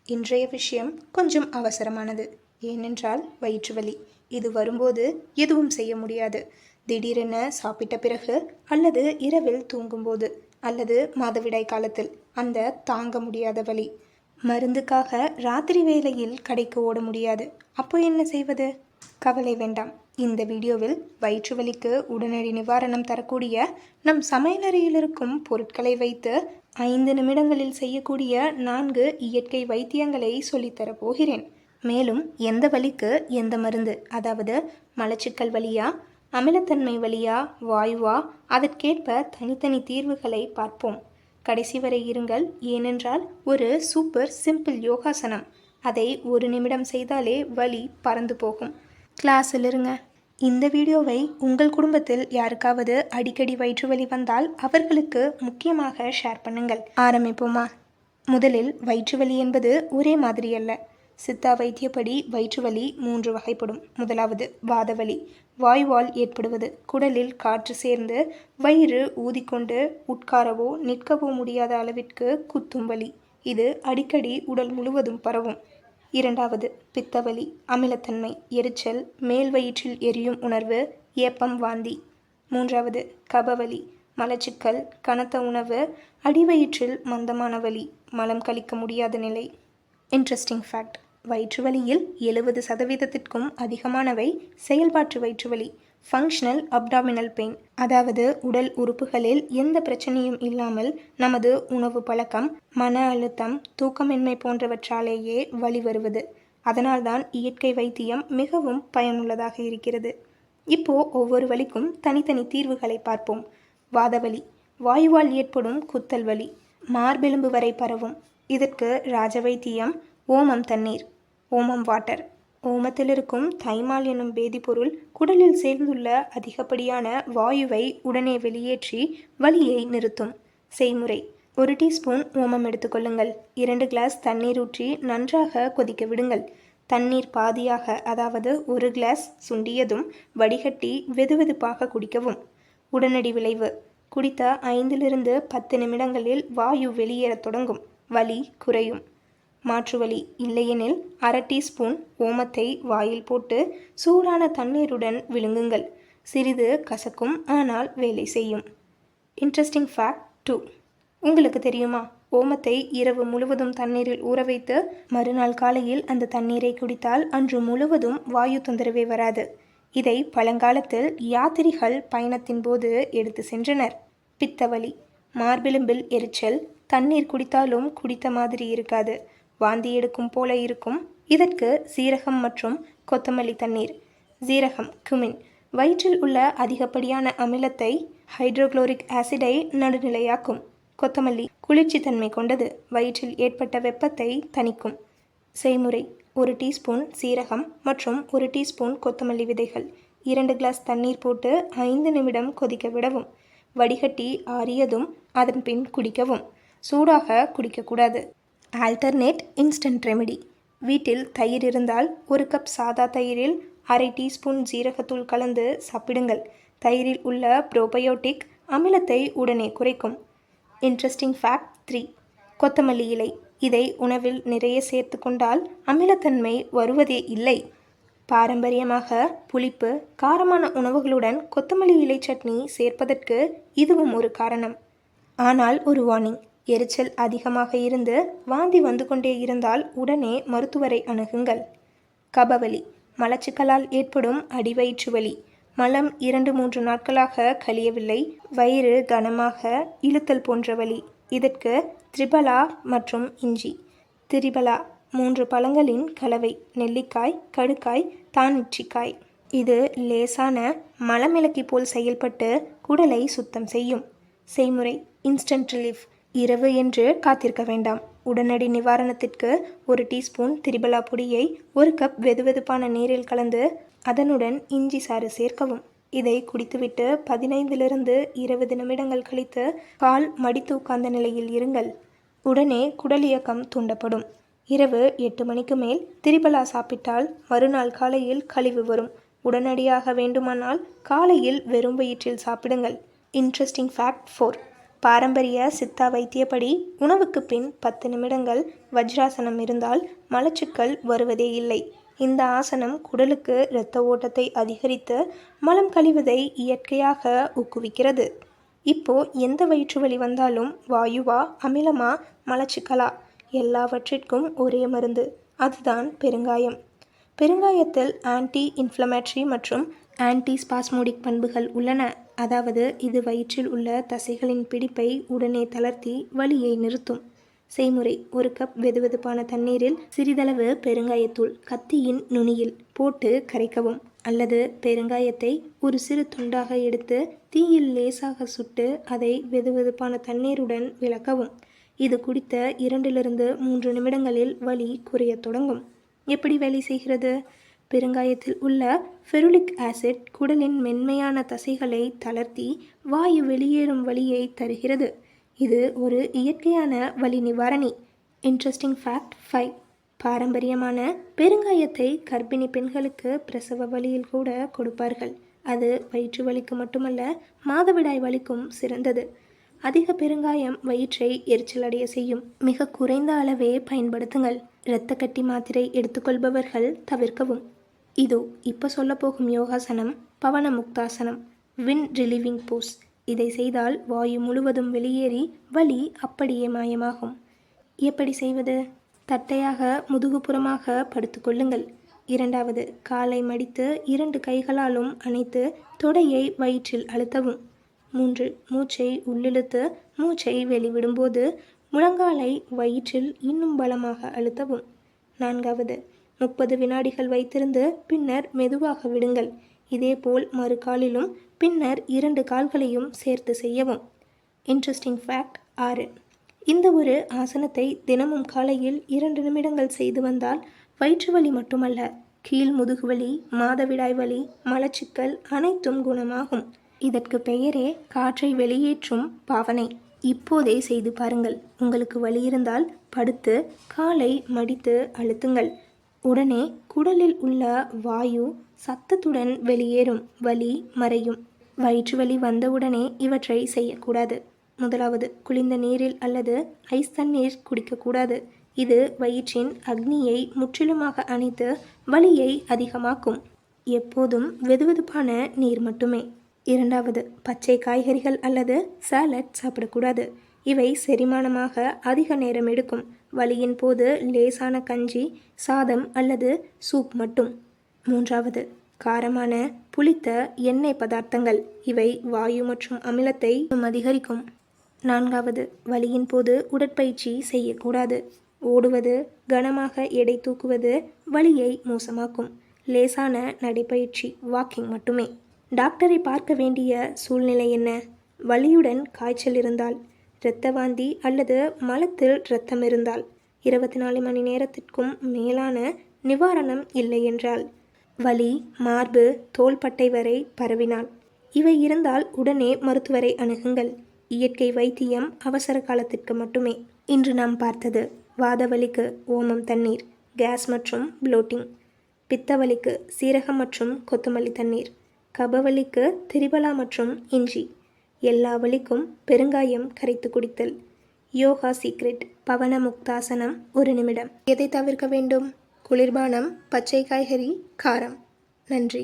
இன்றைய விஷயம் கொஞ்சம் அவசரமானது. ஏனென்றால் வயிற்று வலி. இது வரும்போது எதுவும் செய்ய முடியாது. திடீரென சாப்பிட்ட பிறகு, அல்லது இரவில் தூங்கும்போது, அல்லது மாதவிடாய் காலத்தில் அந்த தாங்க முடியாத வலி. மருந்துக்காக ராத்திரி வேளையில் கடைக்கு ஓட முடியாது. அப்போ என்ன செய்வது? கவலை வேண்டாம். இந்த வீடியோவில் வயிற்று வலிக்கு உடனடி நிவாரணம் தரக்கூடிய நம் சமையலறையில் இருக்கும் பொருட்களை வைத்து 5 நிமிடங்களில் செய்யக்கூடிய 4 இயற்கை வைத்தியங்களை சொல்லித்தரப் போகிறேன். மேலும் எந்த வலிக்கு எந்த மருந்து, அதாவது மலச்சிக்கல் வலியா, அமிலத்தன்மை வலியா, வாயுவா, அதற்கேற்ப தனித்தனி தீர்வுகளை பார்ப்போம். கடைசி வரை இருங்கள். ஏனென்றால் ஒரு சூப்பர் சிம்பிள் யோகாசனம். அதை 1 நிமிடம் செய்தாலே வலி பறந்து போகும். கிளாஸில் இருங்க. இந்த வீடியோவை உங்கள் குடும்பத்தில் யாருக்காவது அடிக்கடி வயிற்று வலி வந்தால் அவர்களுக்கு முக்கியமாக ஷேர் பண்ணுங்கள். ஆரம்பிப்போமா? முதலில் வயிற்று வலி என்பது ஒரே மாதிரி அல்ல. சித்தா வைத்தியப்படி வயிற்று வலி 3 வகைப்படும். முதலாவது வாதவலி. வாயுவால் ஏற்படுவது. குடலில் காற்று சேர்ந்து வயிறு ஊதிக்கொண்டு உட்காரவோ நிற்கவோ முடியாத அளவிற்கு குத்தும் வலி. இது அடிக்கடி உடல் முழுவதும் பரவும். இரண்டாவது பித்தவலி. அமிலத்தன்மை, எரிச்சல், மேல் வயிற்றில் எரியும் உணர்வு, ஏப்பம், வாந்தி. மூன்றாவது கபவலி. மலச்சிக்கல், கனத்த உணவு, அடிவயிற்றில் மந்தமான வலி, மலம் கழிக்க முடியாத நிலை. இன்ட்ரெஸ்டிங் ஃபேக்ட்: வயிற்று வலியில் 70% அதிகமானவை செயல்பாட்டு வயிற்று வலி, ஃபங்க்ஷனல் அப்டாமினல் பெயின். அதாவது உடல் உறுப்புகளில் எந்த பிரச்சனையும் இல்லாமல் நமது உணவு பழக்கம், மன அழுத்தம், தூக்கமின்மை போன்றவற்றாலேயே வலி வருவது. அதனால்தான் இயற்கை வைத்தியம் மிகவும் பயனுள்ளதாக இருக்கிறது. இப்போ ஒவ்வொரு வலிக்கும் தனித்தனி தீர்வுகளை பார்ப்போம். வாதவலி. வாயுவால் ஏற்படும் குத்தல் வலி, மார்பெலும்பு வரை பரவும். இதற்கு ராஜ வைத்தியம் ஓமம் தண்ணீர், ஓமம் வாட்டர். ஓமத்தில் இருக்கும் தைமால் எனும் வேதிப்பொருள் குடலில் சேர்ந்துள்ள அதிகப்படியான வாயுவை உடனே வெளியேற்றி வலியை நிறுத்தும். செய்முறை: 1 டீஸ்பூன் ஓமம் எடுத்துக்கொள்ளுங்கள். 2 கிளாஸ் தண்ணீர் ஊற்றி நன்றாக கொதிக்க விடுங்கள். தண்ணீர் பாதியாக, அதாவது 1 கிளாஸ் சுண்டியதும் வடிகட்டி வெதுவெதுப்பாக குடிக்கவும். உடனடி விளைவு: குடித்த 5 to 10 நிமிடங்களில் வாயு வெளியேறத் தொடங்கும். வலி குறையும். மாற்று வழி: இல்லையெனில் 1/2 டீஸ்பூன் ஓமத்தை வாயில் போட்டு சூடான தண்ணீருடன் விழுங்குங்கள். சிறிது கசக்கும், ஆனால் வேலை செய்யும். Interesting fact 2. உங்களுக்கு தெரியுமா? ஓமத்தை இரவு முழுவதும் தண்ணீரில் ஊற வைத்து மறுநாள் காலையில் அந்த தண்ணீரை குடித்தால் அன்று முழுவதும் வாயு தொந்தரவே வராது. இதை பழங்காலத்தில் யாத்திரிகள் பயணத்தின் போது எடுத்து சென்றனர். பித்தவலி. மார்பெலும்பில் எரிச்சல். தண்ணீர் குடித்தாலும் குடித்த மாதிரி இருக்காது. வாந்தி எடுக்கும் போல இருக்கும். இதற்கு சீரகம் மற்றும் கொத்தமல்லி தண்ணீர். சீரகம் குமின் வயிற்றில் உள்ள அதிகப்படியான அமிலத்தை, ஹைட்ரோகுளோரிக் ஆசிடை நடுநிலையாக்கும். கொத்தமல்லி குளிர்ச்சி தன்மை கொண்டது. வயிற்றில் ஏற்பட்ட வெப்பத்தை தணிக்கும். செய்முறை: 1 டீஸ்பூன் சீரகம் மற்றும் 1 டீஸ்பூன் கொத்தமல்லி விதைகள். 2 கிளாஸ் தண்ணீர் போட்டு 5 நிமிடம் கொதிக்க விடவும். வடிகட்டி ஆறியதும் அதன் பின் குடிக்கவும். சூடாக குடிக்கக்கூடாது. Alternate instant remedy. வீட்டில் தயிர் இருந்தால் 1 கப் சாதா தயிரில் 1/2 டீஸ்பூன் ஜீரகத்தூள் கலந்து சாப்பிடுங்கள். தயிரில் உள்ள ப்ரோபயோட்டிக் அமிலத்தை உடனே குறைக்கும். Interesting fact 3. கொத்தமல்லி இலை. இதை உணவில் நிறைய சேர்த்து கொண்டால் அமிலத்தன்மை வருவதே இல்லை. பாரம்பரியமாக புளிப்பு, காரமான உணவுகளுடன் கொத்தமல்லி இலை சட்னி சேர்ப்பதற்கு இதுவும் ஒரு காரணம். ஆனால் ஒரு வார்னிங்: எரிச்சல் அதிகமாக இருந்து வாந்தி வந்து கொண்டே இருந்தால் உடனே மருத்துவரை அணுகுங்கள். கபவலி. மலச்சிக்கலால் ஏற்படும் அடிவயிற்று வலி. மலம் 2-3 நாட்களாக கழியவில்லை. வயிறு கனமாக இழுத்தல் போன்ற வலி. இதற்கு திரிபலா மற்றும் இஞ்சி. திரிபலா 3 பழங்களின் கலவை. நெல்லிக்காய், கடுக்காய், தானிச்சிக்காய். இது லேசான மலமிளக்கி போல் செயல்பட்டு குடலை சுத்தம் செய்யும். செய்முறை: இன்ஸ்டன்ட் ரிலீஃப். இரவு என்று காத்திருக்க வேண்டாம். உடனடி நிவாரணத்திற்கு 1 டீஸ்பூன் திரிபலா பொடியை 1 கப் வெதுவெதுப்பான நீரில் கலந்து அதனுடன் இஞ்சி சாறு சேர்க்கவும். இதை குடித்துவிட்டு 15 to 20 நிமிடங்கள் கழித்து கால் மடித்து உட்கார்ந்த நிலையில் இருங்கள். உடனே குடல் இயக்கம் தூண்டப்படும். இரவு 8 மணிக்கு மேல் திரிபலா சாப்பிட்டால் மறுநாள் காலையில் கழிவு வரும். உடனடியாக வேண்டுமானால் காலையில் வெறும் வயிற்றில் சாப்பிடுங்கள். Interesting fact 4. பாரம்பரிய சித்தா வைத்தியப்படி உணவுக்கு பின் 10 நிமிடங்கள் வஜ்ராசனம் இருந்தால் மலச்சிக்கல் வருவதே இல்லை. இந்த ஆசனம் குடலுக்கு இரத்த ஓட்டத்தை அதிகரித்து மலம் கழிவதை இயற்கையாக ஊக்குவிக்கிறது. இப்போ எந்த வயிற்று வலி வந்தாலும் வாயுவா, அமிலமா, மலச்சிக்கலா, எல்லாவற்றிற்கும் ஒரே மருந்து, அதுதான் பெருங்காயம். பெருங்காயத்தில் ஆன்டி இன்ஃப்ளமேட்டரி மற்றும் ஆன்டி ஸ்பாஸ்மோடிக் பண்புகள் உள்ளன. அதாவது இது வயிற்றில் உள்ள தசைகளின் பிடிப்பை உடனே தளர்த்தி வலியை நிறுத்தும். செய்முறை: 1 கப் வெதுவெதுப்பான தண்ணீரில் சிறிதளவு பெருங்காயத்தூள் கத்தியின் நுனியில் போட்டு கரைக்கவும். அல்லது பெருங்காயத்தை ஒரு சிறு துண்டாக எடுத்து தீயில் லேசாக சுட்டு அதை வெதுவெதுப்பான தண்ணீருடன் விலக்கவும். இது குடித்த 2-3 நிமிடங்களில் வலி குறையத் தொடங்கும். எப்படி வேலை செய்கிறது? பெருங்காயத்தில் உள்ள ஃபெருலிக் ஆசிட் குடலின் மென்மையான தசைகளை தளர்த்தி வாயு வெளியேறும் வலியை தருகிறது. இது ஒரு இயற்கையான வலி நிவாரணி. Interesting fact 5. பாரம்பரியமான பெருங்காயத்தை கர்ப்பிணி பெண்களுக்கு பிரசவ வலியில் கூட கொடுப்பார்கள். அது வயிற்று வலிக்கு மட்டுமல்ல, மாதவிடாய் வலிக்கும் சிறந்தது. அதிக பெருங்காயம் வயிற்றை எரிச்சலடைய செய்யும். மிக குறைந்த அளவே பயன்படுத்துங்கள். இரத்த கட்டி மாத்திரை எடுத்துக்கொள்பவர்கள் தவிர்க்கவும். இதோ இப்போ சொல்லப்போகும் யோகாசனம் பவன முக்தாசனம், வின் ரிலீவிங் போஸ். இதை செய்தால் வாயு முழுவதும் வெளியேறி வலி அப்படியே மாயமாகும். எப்படி செய்வது? தட்டையாக முதுகுப்புறமாக படுத்துக்கொள்ளுங்கள். 2வது, காலை மடித்து 2 கைகளாலும் அணைத்து தொடையை வயிற்றில் அழுத்தவும். 3, மூச்சை உள்ளிழுத்து மூச்சை வெளிவிடும்போது முழங்காலை வயிற்றில் இன்னும் பலமாக அழுத்தவும். 4வது, 30 வினாடிகள் வைத்திருந்து பின்னர் மெதுவாக விடுங்கள். இதேபோல் மறு காலிலும் பின்னர் 2 கால்களையும் சேர்த்து செய்யவும். Interesting fact 6. இந்த ஒரு ஆசனத்தை தினமும் காலையில் 2 நிமிடங்கள் செய்து வந்தால் வயிற்று வலி மட்டுமல்ல, கீழ் முதுகுவலி, மாதவிடாய் வலி, மலச்சிக்கல் அனைத்தும் குணமாகும். இதற்கு பெயரே காற்றை வெளியேற்றும் பாவனை. இப்போதே செய்து பாருங்கள். உங்களுக்கு வலி இருந்தால் படுத்து காலை மடித்து அழுத்துங்கள். உடனே குடலில் உள்ள வாயு சத்தத்துடன் வெளியேறும், வலி மறையும். வயிற்று வலி வந்தவுடனே இவற்றை செய்யக்கூடாது. 1வது, குளிர்ந்த நீரில் அல்லது ஐஸ் தண்ணீர் குடிக்கக்கூடாது. இது வயிற்றின் அக்னியை முற்றிலுமாக அணைத்து வலியை அதிகமாக்கும். எப்போதும் வெதுவெதுப்பான நீர் மட்டுமே. 2வது, பச்சை காய்கறிகள் அல்லது சாலட் சாப்பிடக்கூடாது. இவை செரிமானமாக அதிக நேரம் எடுக்கும். வலியின் போது லேசான கஞ்சி, சாதம் அல்லது சூப் மட்டும். 3வது, காரமான புளித்த எண்ணெய் பதார்த்தங்கள். இவை வாயு மற்றும் அமிலத்தை அதிகரிக்கும். 4வது, வலியின் போது உடற்பயிற்சி செய்யக்கூடாது. ஓடுவது, கனமாக எடை தூக்குவது வலியை மோசமாக்கும். லேசான நடைப்பயிற்சி, வாக்கிங் மட்டுமே. டாக்டரை பார்க்க வேண்டிய சூழ்நிலை என்ன? வலியுடன் காய்ச்சல் இருந்தால், இரத்த வாந்தி அல்லது மலத்தில் இரத்தம் இருந்தால், 24 மணி நேரத்திற்கும் மேலான நிவாரணம் இல்லை என்றால், வலி மார்பு தோள்பட்டை வரை பரவினால், இவை இருந்தால் உடனே மருத்துவரை அணுகுங்கள். இயற்கை வைத்தியம் அவசர காலத்திற்கு மட்டுமே. இன்று நாம் பார்த்தது வாதவலிக்கு ஓமம் தண்ணீர், கேஸ் மற்றும் ப்ளோட்டிங். பித்தவலிக்கு சீரகம் மற்றும் கொத்தமல்லி தண்ணீர். கபவலிக்கு திரிபலா மற்றும் இஞ்சி. எல்லா வலிக்கும் பெருங்காயம் கரைத்து குடித்தல். யோகா சீக்ரெட் பவன முக்தாசனம் 1 நிமிடம். எதை தவிர்க்க வேண்டும்? குளிர்பானம், பச்சை காய்கறி, காரம். நன்றி.